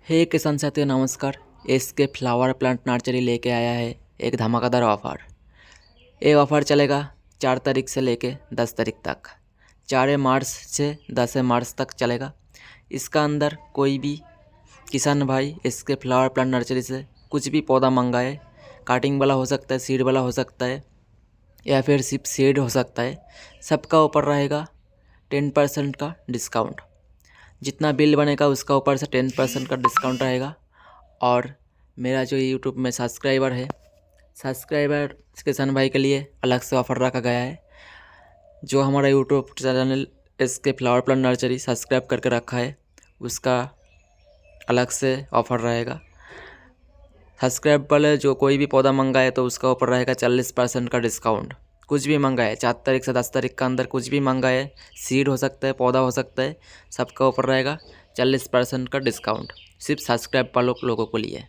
हे किसान साथियों नमस्कार। एसके फ्लावर प्लांट नर्सरी लेके आया है एक धमाकेदार ऑफ़र। ये ऑफ़र चलेगा 4 तारीख से लेके 10 तारीख तक। 4 मार्च से 10 मार्च तक चलेगा। इसका अंदर कोई भी किसान भाई इसके फ्लावर प्लांट नर्सरी से कुछ भी पौधा मंगाए, काटिंग वाला हो सकता है, सीड वाला हो सकता है या फिर सिर्फ सीड हो सकता है, सबका ऊपर रहेगा 10% का डिस्काउंट। जितना बिल बनेगा उसका ऊपर से 10% का डिस्काउंट रहेगा। और मेरा जो यूट्यूब में सब्सक्राइबर किसान भाई के लिए अलग से ऑफ़र रखा गया है। जो हमारा यूट्यूब चैनल इसके फ्लावर प्लांट नर्सरी सब्सक्राइब करके रखा है उसका अलग से ऑफ़र रहेगा। सब्सक्राइब वाले जो कोई भी पौधा मंगाए तो उसका ऊपर रहेगा 40% का डिस्काउंट। कुछ भी मंगाए 4 तारीख से 10 तारीख का अंदर कुछ भी मंगाए, सीड हो सकता है, पौधा हो सकता है, सबका ऊपर रहेगा 40% का डिस्काउंट, सिर्फ सब्सक्राइब वालों लोगों को लिए।